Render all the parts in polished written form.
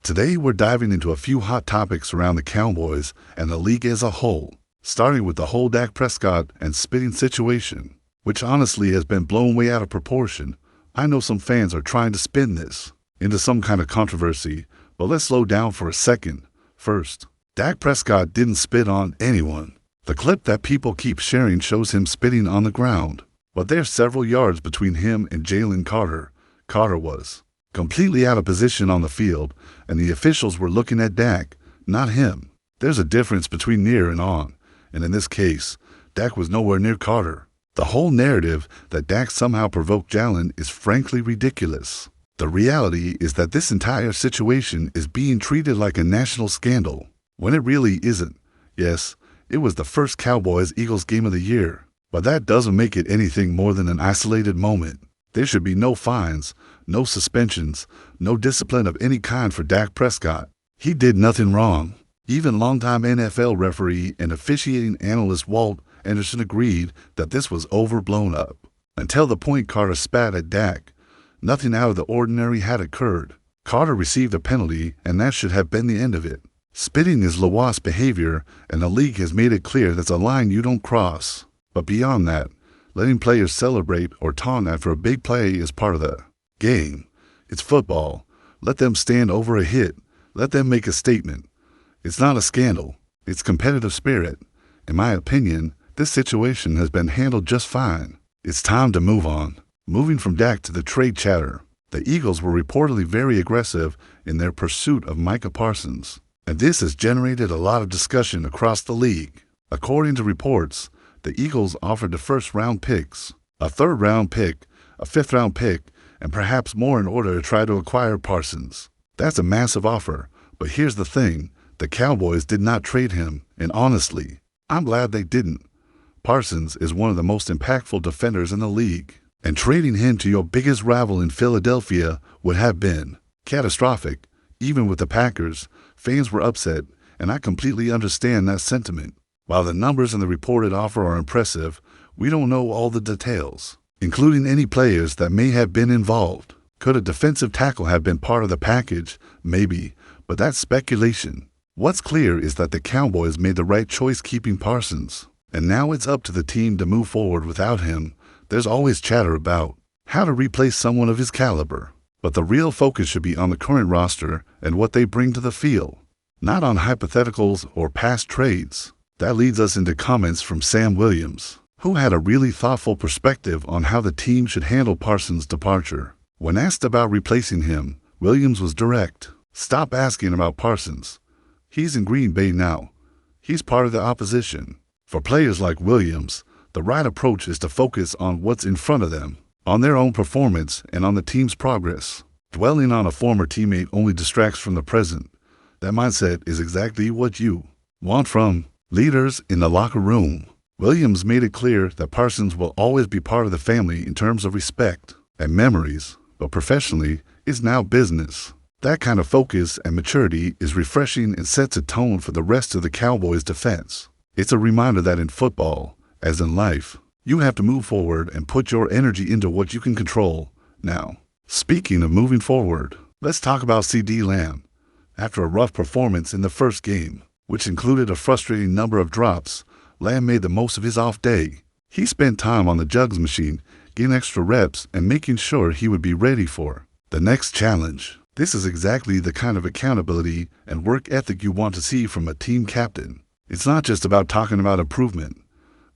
Today we're diving into a few hot topics around the Cowboys and the league as a whole, starting with the whole Dak Prescott and spitting situation, which honestly has been blown way out of proportion. I know some fans are trying to spin this into some kind of controversy, but let's slow down for a second. First, Dak Prescott didn't spit on anyone. The clip that people keep sharing shows him spitting on the ground, but there's several yards between him and Jalen Carter. Carter was completely out of position on the field, and the officials were looking at Dak, not him. There's a difference between near and on, and in this case, Dak was nowhere near Carter. The whole narrative that Dak somehow provoked Jalen is frankly ridiculous. The reality is that this entire situation is being treated like a national scandal, when it really isn't. Yes, it was the first Cowboys-Eagles game of the year, but that doesn't make it anything more than an isolated moment. There should be no fines, no suspensions, no discipline of any kind for Dak Prescott. He did nothing wrong. Even longtime NFL referee and officiating analyst Walt Anderson agreed that this was overblown up. Until the point Carter spat at Dak, nothing out of the ordinary had occurred. Carter received a penalty, and that should have been the end of it. Spitting is low-waste behavior, and the league has made it clear that's a line you don't cross. But beyond that, letting players celebrate or taunt after a big play is part of the game. It's football. Let them stand over a hit. Let them make a statement. It's not a scandal. It's competitive spirit. In my opinion, this situation has been handled just fine. It's time to move on. Moving from Dak to the trade chatter, the Eagles were reportedly very aggressive in their pursuit of Micah Parsons, and this has generated a lot of discussion across the league. According to reports, the Eagles offered the first-round picks, a third-round pick, a fifth-round pick, and perhaps more in order to try to acquire Parsons. That's a massive offer, but here's the thing. The Cowboys did not trade him, and honestly, I'm glad they didn't. Parsons is one of the most impactful defenders in the league, and trading him to your biggest rival in Philadelphia would have been catastrophic. Even with the Packers, fans were upset, and I completely understand that sentiment. While the numbers in the reported offer are impressive, we don't know all the details, including any players that may have been involved. Could a defensive tackle have been part of the package? Maybe, but that's speculation. What's clear is that the Cowboys made the right choice keeping Parsons, and now it's up to the team to move forward without him. There's always chatter about how to replace someone of his caliber, but the real focus should be on the current roster and what they bring to the field, not on hypotheticals or past trades. That leads us into comments from Sam Williams, who had a really thoughtful perspective on how the team should handle Parsons' departure. When asked about replacing him, Williams was direct. Stop asking about Parsons. He's in Green Bay now. He's part of the opposition. For players like Williams, the right approach is to focus on what's in front of them, on their own performance and on the team's progress. Dwelling on a former teammate only distracts from the present. That mindset is exactly what you want from leaders in the locker room. Williams made it clear that Parsons will always be part of the family in terms of respect and memories, but professionally, it's now business. That kind of focus and maturity is refreshing and sets a tone for the rest of the Cowboys' defense. It's a reminder that in football, as in life, you have to move forward and put your energy into what you can control. Now, speaking of moving forward, let's talk about CeeDee Lamb. After a rough performance in the first game, which included a frustrating number of drops, Lamb made the most of his off day. He spent time on the jugs machine, getting extra reps and making sure he would be ready for the next challenge. This is exactly the kind of accountability and work ethic you want to see from a team captain. It's not just about talking about improvement.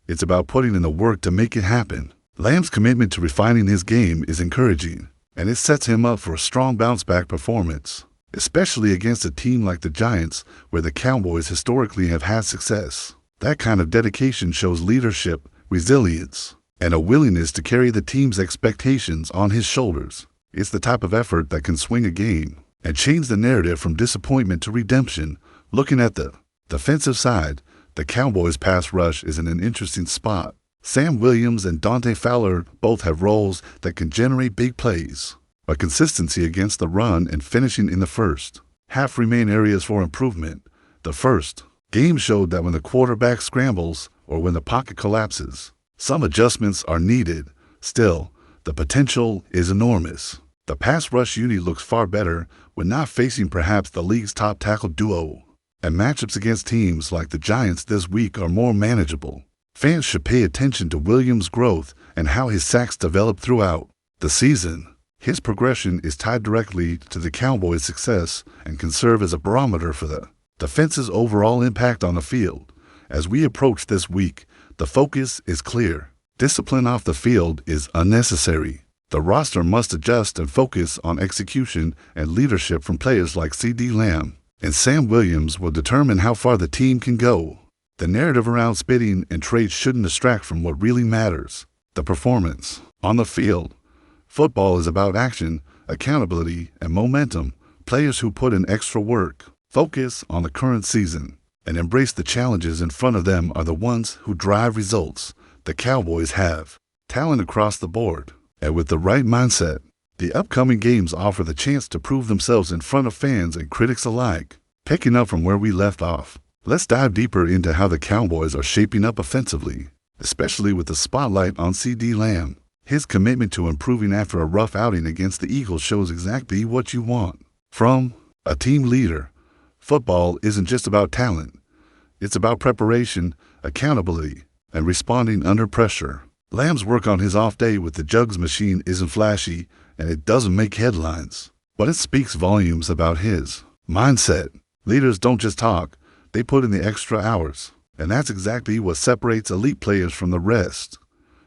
It's about putting in the work to make it happen. Lamb's commitment to refining his game is encouraging, and it sets him up for a strong bounce-back performance, especially against a team like the Giants, where the Cowboys historically have had success. That kind of dedication shows leadership, resilience, and a willingness to carry the team's expectations on his shoulders. It's the type of effort that can swing a game and change the narrative from disappointment to redemption. Looking at the defensive side, the Cowboys' pass rush is in an interesting spot. Sam Williams and Dante Fowler both have roles that can generate big plays, but consistency against the run and finishing in the first half remain areas for improvement. The first game showed that when the quarterback scrambles or when the pocket collapses, some adjustments are needed. Still, the potential is enormous. The pass rush unit looks far better when not facing perhaps the league's top tackle duo, and matchups against teams like the Giants this week are more manageable. Fans should pay attention to Williams' growth and how his sacks develop throughout the season. His progression is tied directly to the Cowboys' success and can serve as a barometer for the defense's overall impact on the field. As we approach this week, the focus is clear. Discipline off the field is unnecessary. The roster must adjust and focus on execution and leadership from players like CeeDee Lamb and Sam Williams will determine how far the team can go. The narrative around spitting and trades shouldn't distract from what really matters, the performance. On the field, football is about action, accountability, and momentum. Players who put in extra work, focus on the current season, and embrace the challenges in front of them are the ones who drive results. The Cowboys have talent across the board, and with the right mindset, the upcoming games offer the chance to prove themselves in front of fans and critics alike. Picking up from where we left off, let's dive deeper into how the Cowboys are shaping up offensively, especially with the spotlight on CeeDee Lamb. His commitment to improving after a rough outing against the Eagles shows exactly what you want from a team leader. Football isn't just about talent. It's about preparation, accountability, and responding under pressure. Lamb's work on his off day with the jugs machine isn't flashy, and it doesn't make headlines, but it speaks volumes about his mindset. Leaders don't just talk, they put in the extra hours, and that's exactly what separates elite players from the rest.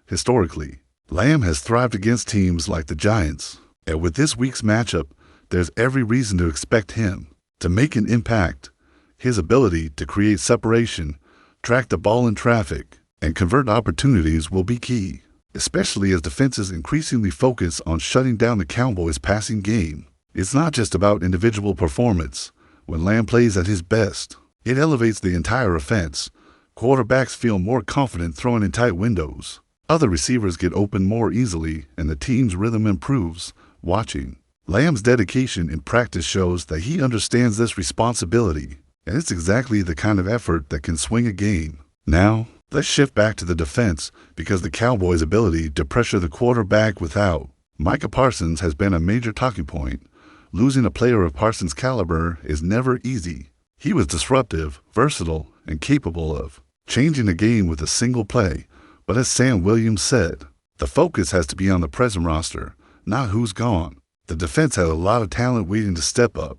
Historically, Lamb has thrived against teams like the Giants, and with this week's matchup, there's every reason to expect him to make an impact. His ability to create separation, track the ball in traffic, and convert opportunities will be key, especially as defenses increasingly focus on shutting down the Cowboys' passing game. It's not just about individual performance. When Lamb plays at his best, it elevates the entire offense. Quarterbacks feel more confident throwing in tight windows. Other receivers get open more easily, and the team's rhythm improves. Watching Lamb's dedication in practice shows that he understands this responsibility, and it's exactly the kind of effort that can swing a game. Now, let's shift back to the defense, because the Cowboys' ability to pressure the quarterback without Micah Parsons has been a major talking point. Losing a player of Parsons' caliber is never easy. He was disruptive, versatile, and capable of changing the game with a single play. But as Sam Williams said, the focus has to be on the present roster, not who's gone. The defense has a lot of talent waiting to step up.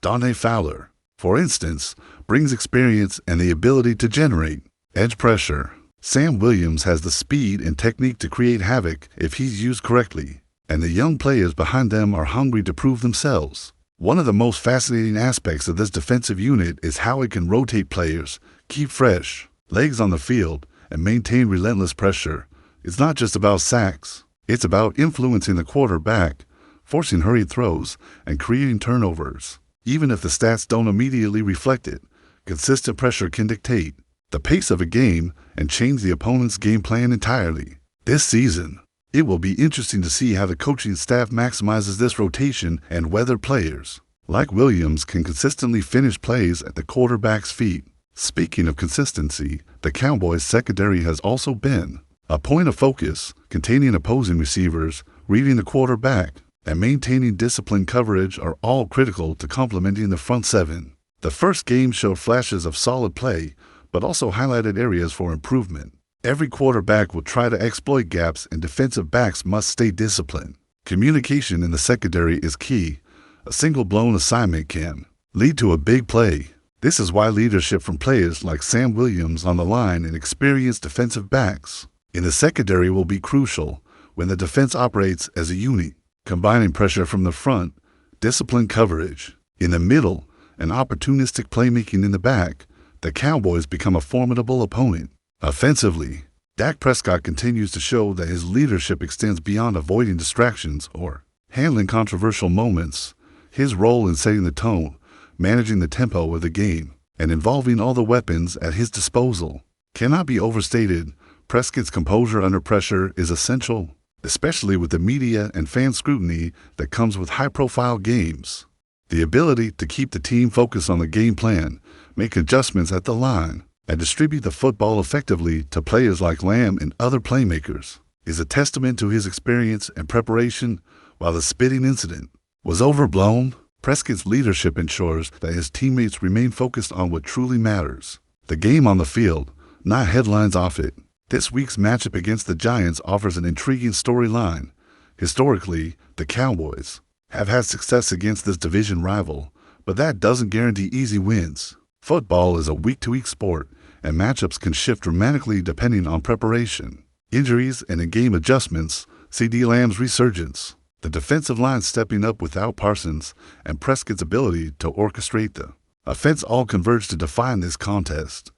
Dante Fowler, for instance, brings experience and the ability to generate edge pressure. Sam Williams has the speed and technique to create havoc if he's used correctly, and the young players behind them are hungry to prove themselves. One of the most fascinating aspects of this defensive unit is how it can rotate players, keep fresh legs on the field, and maintain relentless pressure. It's not just about sacks. It's about influencing the quarterback, forcing hurried throws, and creating turnovers. Even if the stats don't immediately reflect it, consistent pressure can dictate the pace of a game and change the opponent's game plan entirely. This season, it will be interesting to see how the coaching staff maximizes this rotation and whether players like Williams can consistently finish plays at the quarterback's feet. Speaking of consistency, the Cowboys' secondary has also been a point of focus, containing opposing receivers, reading the quarterback, and maintaining disciplined coverage are all critical to complementing the front seven. The first game showed flashes of solid play, but also highlighted areas for improvement. Every quarterback will try to exploit gaps, and defensive backs must stay disciplined. Communication in the secondary is key. A single blown assignment can lead to a big play. This is why leadership from players like Sam Williams on the line and experienced defensive backs in the secondary will be crucial when the defense operates as a unit, combining pressure from the front, disciplined coverage in the middle, and opportunistic playmaking in the back. The Cowboys become a formidable opponent. Offensively, Dak Prescott continues to show that his leadership extends beyond avoiding distractions or handling controversial moments. His role in setting the tone, managing the tempo of the game, and involving all the weapons at his disposal cannot be overstated. Prescott's composure under pressure is essential, especially with the media and fan scrutiny that comes with high-profile games. The ability to keep the team focused on the game plan, make adjustments at the line, and distribute the football effectively to players like Lamb and other playmakers is a testament to his experience and preparation. While the spitting incident was overblown, Prescott's leadership ensures that his teammates remain focused on what truly matters: the game on the field, not headlines off it. This week's matchup against the Giants offers an intriguing storyline. Historically, the Cowboys have had success against this division rival, but that doesn't guarantee easy wins. Football is a week-to-week sport, and matchups can shift dramatically depending on preparation, injuries, and in-game adjustments. CeeDee Lamb's resurgence, the defensive line stepping up without Parsons, and Prescott's ability to orchestrate the offense all converge to define this contest.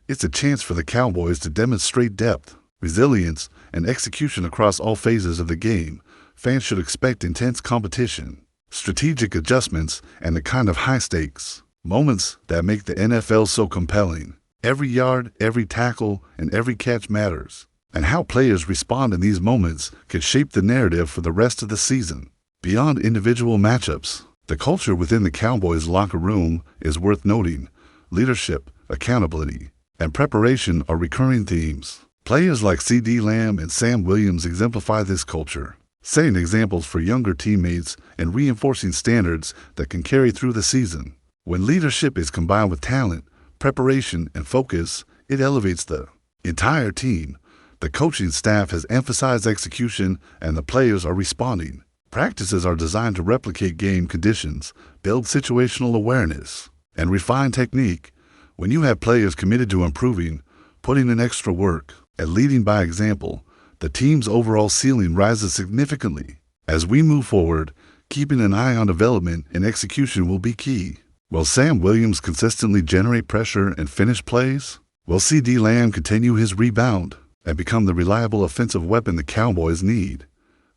It's a chance for the Cowboys to demonstrate depth, resilience, and execution across all phases of the game. Fans should expect intense competition, strategic adjustments, and the kind of high-stakes moments that make the NFL so compelling. Every yard, every tackle, and every catch matters, and how players respond in these moments can shape the narrative for the rest of the season. Beyond individual matchups, the culture within the Cowboys locker room is worth noting. Leadership, accountability, and preparation are recurring themes. Players like CeeDee Lamb and Sam Williams exemplify this culture, setting examples for younger teammates and reinforcing standards that can carry through the season. When leadership is combined with talent, preparation, and focus, it elevates the entire team. The coaching staff has emphasized execution, and the players are responding. Practices are designed to replicate game conditions, build situational awareness, and refine technique. When you have players committed to improving, putting in extra work, and leading by example, the team's overall ceiling rises significantly. As we move forward, keeping an eye on development and execution will be key. Will Sam Williams consistently generate pressure and finish plays? Will CeeDee Lamb continue his rebound and become the reliable offensive weapon the Cowboys need?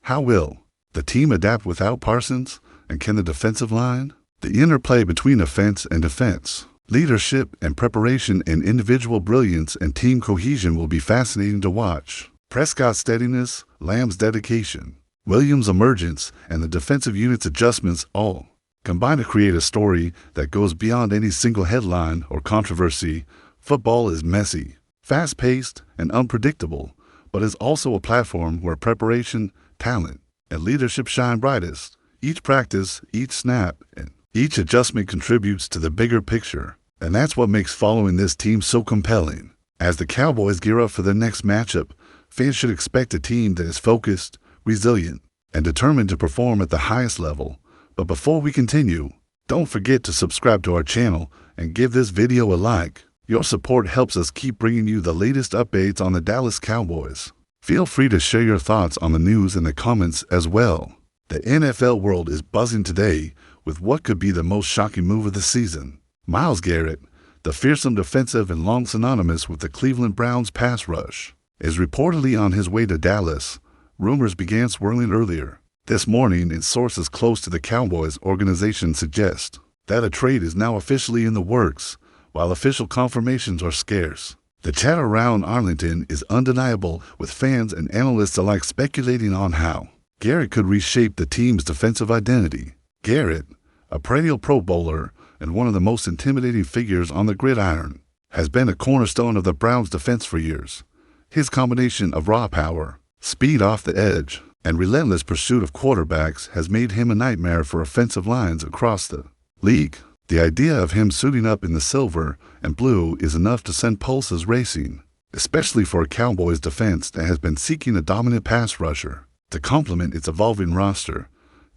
How will the team adapt without Parsons? And can the defensive line? The interplay between offense and defense, leadership and preparation, and individual brilliance and team cohesion will be fascinating to watch. Prescott's steadiness, Lamb's dedication, Williams' emergence, and the defensive unit's adjustments all combine to create a story that goes beyond any single headline or controversy. Football is messy, fast-paced, and unpredictable, but is also a platform where preparation, talent, and leadership shine brightest. Each practice, each snap, and each adjustment contributes to the bigger picture, and that's what makes following this team so compelling. As the Cowboys gear up for their next matchup, fans should expect a team that is focused, resilient, and determined to perform at the highest level. But before we continue, don't forget to subscribe to our channel and give this video a like. Your support helps us keep bringing you the latest updates on the Dallas Cowboys. Feel free to share your thoughts on the news in the comments as well. The NFL world is buzzing today with what could be the most shocking move of the season. Myles Garrett, the fearsome defensive and long synonymous with the Cleveland Browns pass rush, is reportedly on his way to Dallas. Rumors began swirling earlier this morning, and sources close to the Cowboys organization suggest that a trade is now officially in the works, while official confirmations are scarce. The chatter around Arlington is undeniable, with fans and analysts alike speculating on how Garrett could reshape the team's defensive identity. Garrett, a perennial Pro Bowler and one of the most intimidating figures on the gridiron, has been a cornerstone of the Browns' defense for years. His combination of raw power, speed off the edge, and relentless pursuit of quarterbacks has made him a nightmare for offensive lines across the league. The idea of him suiting up in the silver and blue is enough to send pulses racing, especially for a Cowboys defense that has been seeking a dominant pass rusher to complement its evolving roster.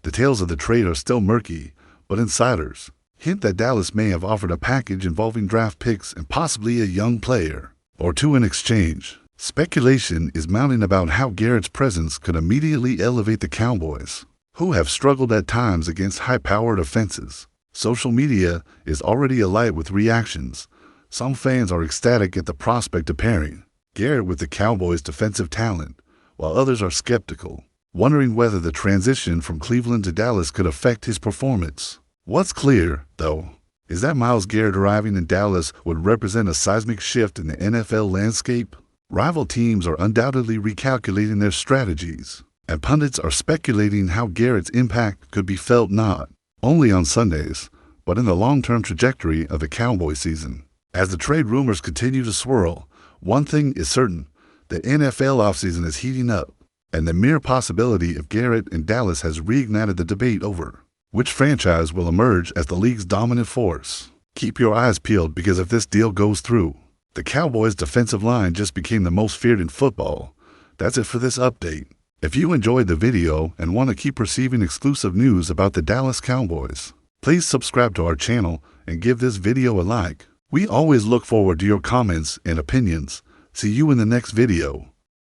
Details of the trade are still murky, but insiders hint that Dallas may have offered a package involving draft picks and possibly a young player or two in exchange. Speculation is mounting about how Garrett's presence could immediately elevate the Cowboys, who have struggled at times against high-powered offenses. Social media is already alight with reactions. Some fans are ecstatic at the prospect of pairing Garrett with the Cowboys' defensive talent, while others are skeptical, wondering whether the transition from Cleveland to Dallas could affect his performance. What's clear, though, is that Myles Garrett arriving in Dallas would represent a seismic shift in the NFL landscape. Rival teams are undoubtedly recalculating their strategies, and pundits are speculating how Garrett's impact could be felt not only on Sundays, but in the long-term trajectory of the Cowboy season. As the trade rumors continue to swirl, one thing is certain: the NFL offseason is heating up. And the mere possibility of Garrett in Dallas has reignited the debate over which franchise will emerge as the league's dominant force. Keep your eyes peeled, because if this deal goes through, the Cowboys' defensive line just became the most feared in football. That's it for this update. If you enjoyed the video and want to keep receiving exclusive news about the Dallas Cowboys, please subscribe to our channel and give this video a like. We always look forward to your comments and opinions. See you in the next video.